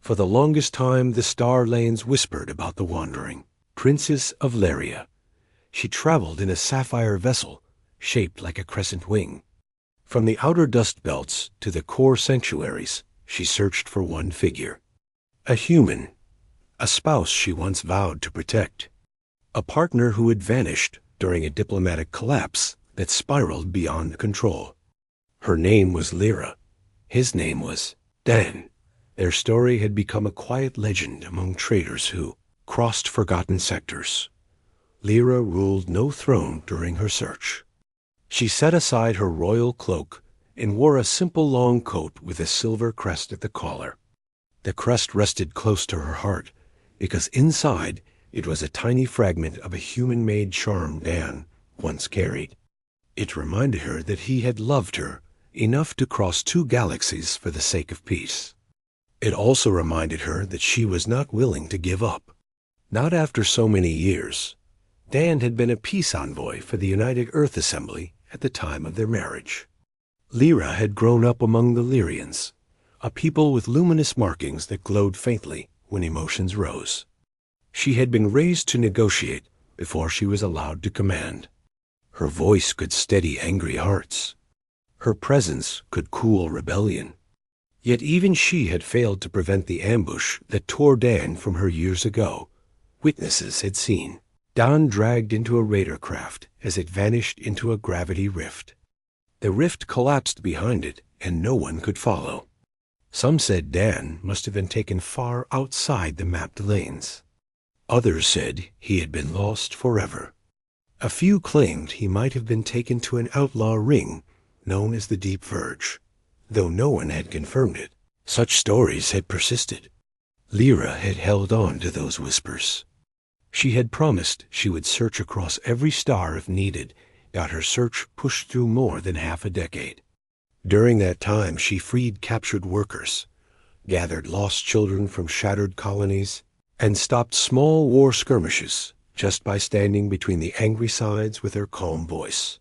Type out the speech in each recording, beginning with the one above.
For the longest time, the star lanes whispered about the wandering Princess of Leria. She traveled in a sapphire vessel shaped like a crescent wing. From the outer dust belts to the core sanctuaries, she searched for one figure. A human, a spouse she once vowed to protect, a partner who had vanished during a diplomatic collapse that spiraled beyond control. Her name was Lyra. His name was Dan. Their story had become a quiet legend among traders who crossed forgotten sectors. Lyra ruled no throne during her search. She set aside her royal cloak and wore a simple long coat with a silver crest at the collar. The crest rested close to her heart, because inside it was a tiny fragment of a human-made charm Dan once carried. It reminded her that he had loved her enough to cross 2 galaxies for the sake of peace. It also reminded her that she was not willing to give up. Not after so many years. Dan had been a peace envoy for the United Earth Assembly at the time of their marriage. Lyra had grown up among the Lyrians, a people with luminous markings that glowed faintly when emotions rose. She had been raised to negotiate before she was allowed to command. Her voice could steady angry hearts. Her presence could cool rebellion. Yet even she had failed to prevent the ambush that tore Dan from her years ago. Witnesses had seen Dan dragged into a raider craft as it vanished into a gravity rift. The rift collapsed behind it, and no one could follow. Some said Dan must have been taken far outside the mapped lanes. Others said he had been lost forever. A few claimed he might have been taken to an outlaw ring known as the Deep Verge, though no one had confirmed it. Such stories had persisted. Lyra had held on to those whispers. She had promised she would search across every star if needed, got her search pushed through more than half a decade. During that time, she freed captured workers, gathered lost children from shattered colonies, and stopped small war skirmishes just by standing between the angry sides with her calm voice.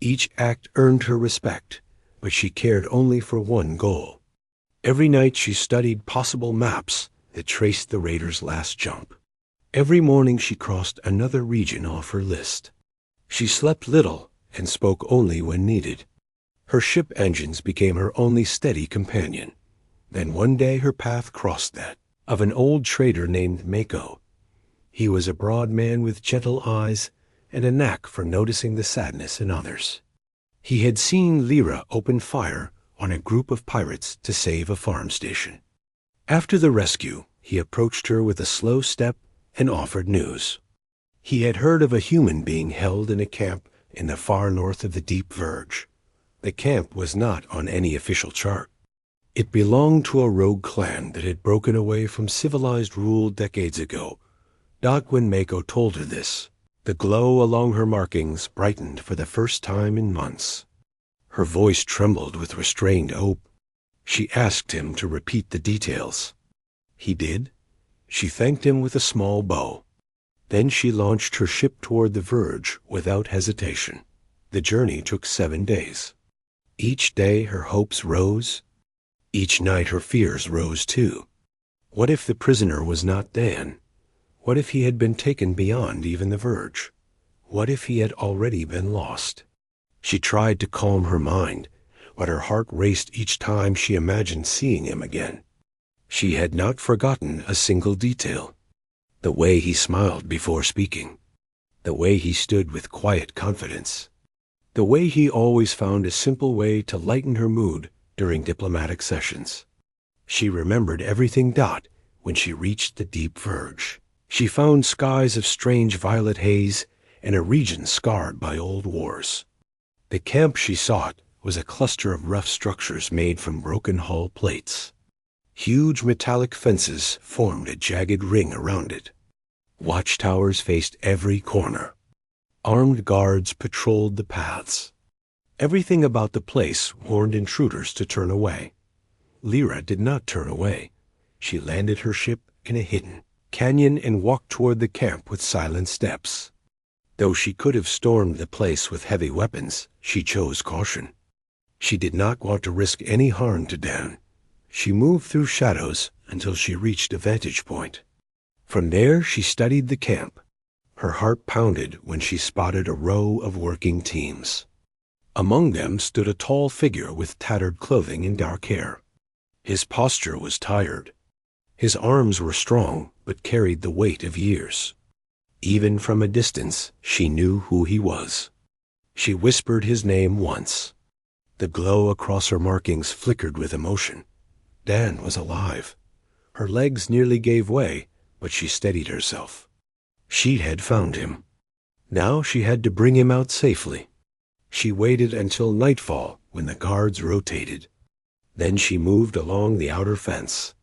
Each act earned her respect, but she cared only for one goal. Every night she studied possible maps that traced the raiders' last jump. Every morning she crossed another region off her list. She slept little and spoke only when needed. Her ship engines became her only steady companion. Then one day her path crossed that of an old trader named Mako. He was a broad man with gentle eyes and a knack for noticing the sadness in others. He had seen Lyra open fire on a group of pirates to save a farm station. After the rescue, he approached her with a slow step and offered news. He had heard of a human being held in a camp in the far north of the Deep Verge. The camp was not on any official chart. It belonged to a rogue clan that had broken away from civilized rule decades ago. When Mako told her this, the glow along her markings brightened for the first time in months. Her voice trembled with restrained hope. She asked him to repeat the details. He did. She thanked him with a small bow. Then she launched her ship toward the verge without hesitation. The journey took 7 days. Each day her hopes rose. Each night her fears rose too. What if the prisoner was not Dan? What if he had been taken beyond even the verge? What if he had already been lost? She tried to calm her mind, but her heart raced each time she imagined seeing him again. She had not forgotten a single detail. The way he smiled before speaking. The way he stood with quiet confidence. The way he always found a simple way to lighten her mood during diplomatic sessions. She remembered everything. When she reached the Deep Verge, she found skies of strange violet haze and a region scarred by old wars. The camp she sought was a cluster of rough structures made from broken hull plates. Huge metallic fences formed a jagged ring around it. Watchtowers faced every corner. Armed guards patrolled the paths. Everything about the place warned intruders to turn away. Lyra did not turn away. She landed her ship in a hidden canyon and walked toward the camp with silent steps. Though she could have stormed the place with heavy weapons, she chose caution. She did not want to risk any harm to Dan. She moved through shadows until she reached a vantage point. From there, she studied the camp. Her heart pounded when she spotted a row of working teams. Among them stood a tall figure with tattered clothing and dark hair. His posture was tired. His arms were strong, but carried the weight of years. Even from a distance, she knew who he was. She whispered his name once. The glow across her markings flickered with emotion. Dan was alive. Her legs nearly gave way, but she steadied herself. She had found him. Now she had to bring him out safely. She waited until nightfall when the guards rotated. Then she moved along the outer fence.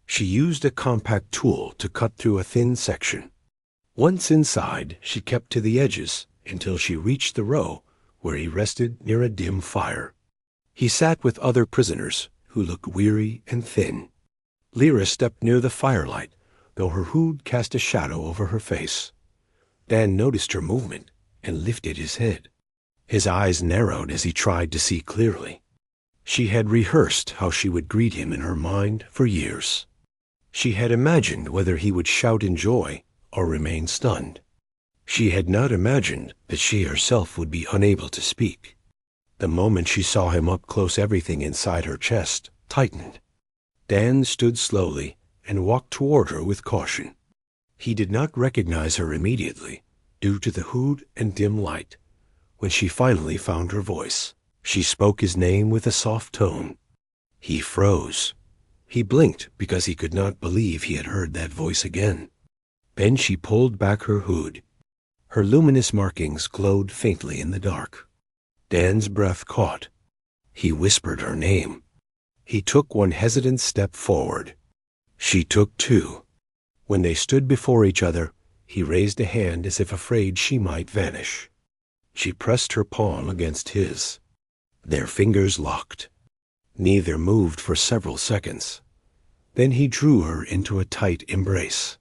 She used a compact tool to cut through a thin section. Once inside, she kept to the edges until she reached the row where he rested near a dim fire. He sat with other prisoners who looked weary and thin. Lyra stepped near the firelight, though her hood cast a shadow over her face. Dan noticed her movement and lifted his head. His eyes narrowed as he tried to see clearly. She had rehearsed how she would greet him in her mind for years. She had imagined whether he would shout in joy or remain stunned. She had not imagined that she herself would be unable to speak. The moment she saw him up close, everything inside her chest tightened. Dan stood slowly and walked toward her with caution. He did not recognize her immediately, due to the hood and dim light. When she finally found her voice, she spoke his name with a soft tone. He froze. He blinked because he could not believe he had heard that voice again. Then she pulled back her hood. Her luminous markings glowed faintly in the dark. Dan's breath caught. He whispered her name. He took one hesitant step forward. She took two. When they stood before each other, he raised a hand as if afraid she might vanish. She pressed her palm against his. Their fingers locked. Neither moved for several seconds. Then he drew her into a tight embrace.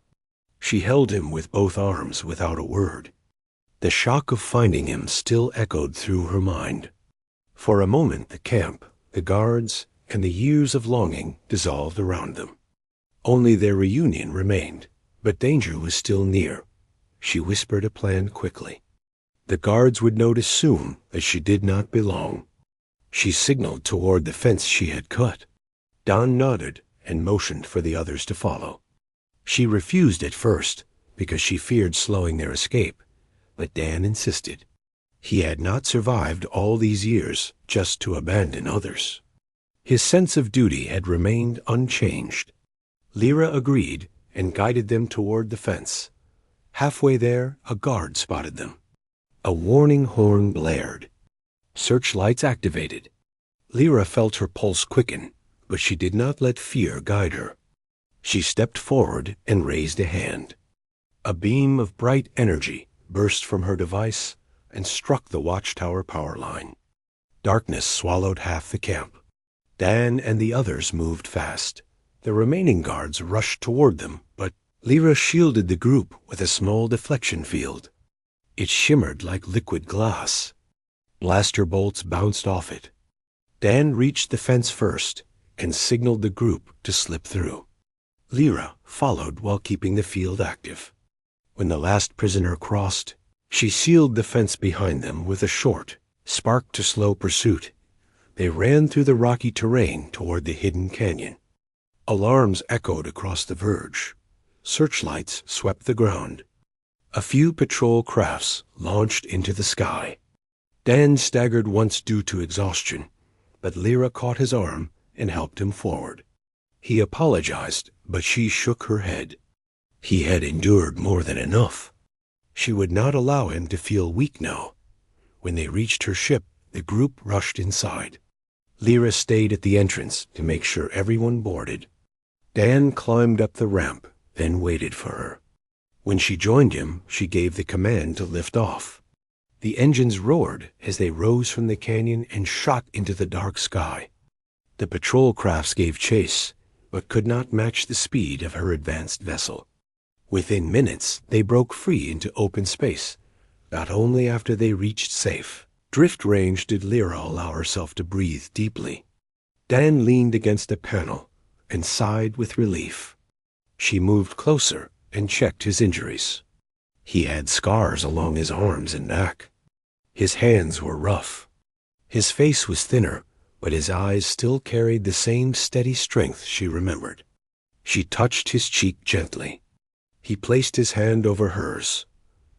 She held him with both arms without a word. The shock of finding him still echoed through her mind. For a moment the camp, the guards, and the years of longing dissolved around them. Only their reunion remained, but danger was still near. She whispered a plan quickly. The guards would notice soon that she did not belong. She signaled toward the fence she had cut. Don nodded and motioned for the others to follow. She refused at first because she feared slowing their escape, but Dan insisted. He had not survived all these years just to abandon others. His sense of duty had remained unchanged. Lyra agreed and guided them toward the fence. Halfway there, a guard spotted them. A warning horn blared. Searchlights activated. Lyra felt her pulse quicken, but she did not let fear guide her. She stepped forward and raised a hand. A beam of bright energy burst from her device and struck the watchtower power line. Darkness swallowed half the camp. Dan and the others moved fast. The remaining guards rushed toward them, but Lyra shielded the group with a small deflection field. It shimmered like liquid glass. Blaster bolts bounced off it. Dan reached the fence first and signaled the group to slip through. Lyra followed while keeping the field active. When the last prisoner crossed, she sealed the fence behind them with a short, spark-to-slow pursuit. They ran through the rocky terrain toward the hidden canyon. Alarms echoed across the verge. Searchlights swept the ground. A few patrol crafts launched into the sky. Dan staggered once due to exhaustion, but Lyra caught his arm and helped him forward. He apologized, but she shook her head. He had endured more than enough. She would not allow him to feel weak now. When they reached her ship, the group rushed inside. Lyra stayed at the entrance to make sure everyone boarded. Dan climbed up the ramp, then waited for her. When she joined him, she gave the command to lift off. The engines roared as they rose from the canyon and shot into the dark sky. The patrol crafts gave chase, but could not match the speed of her advanced vessel. Within minutes, they broke free into open space, not only after they reached safe. Drift range did Lyra allow herself to breathe deeply. Dan leaned against a panel, and sighed with relief. She moved closer and checked his injuries. He had scars along his arms and neck. His hands were rough. His face was thinner, but his eyes still carried the same steady strength she remembered. She touched his cheek gently. He placed his hand over hers.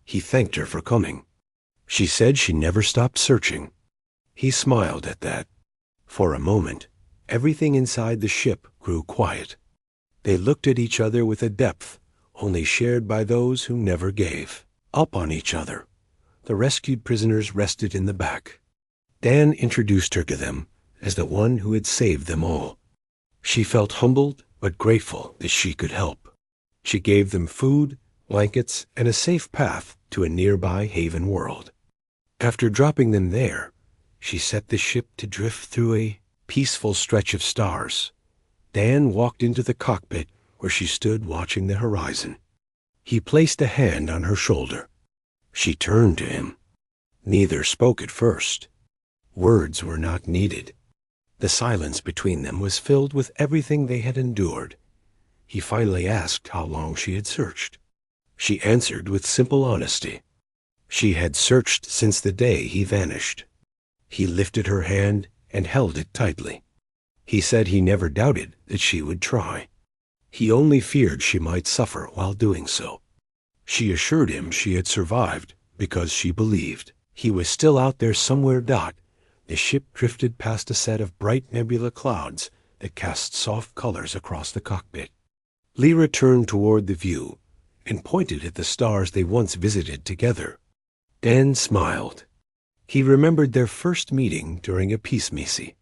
He thanked her for coming. She said she never stopped searching. He smiled at that. For a moment, everything inside the ship grew quiet. They looked at each other with a depth only shared by those who never gave. Up on each other, the rescued prisoners rested in the back. Dan introduced her to them as the one who had saved them all. She felt humbled but grateful that she could help. She gave them food, blankets, and a safe path to a nearby haven world. After dropping them there, she set the ship to drift through a peaceful stretch of stars. Dan walked into the cockpit where she stood watching the horizon. He placed a hand on her shoulder. She turned to him. Neither spoke at first. Words were not needed. The silence between them was filled with everything they had endured. He finally asked how long she had searched. She answered with simple honesty. She had searched since the day he vanished. He lifted her hand and held it tightly. He said he never doubted that she would try. He only feared she might suffer while doing so. She assured him she had survived because she believed. He was still out there somewhere. The ship drifted past a set of bright nebula clouds that cast soft colors across the cockpit. Lyra turned toward the view and pointed at the stars they once visited together. Dan smiled. He remembered their first meeting during a peace messe.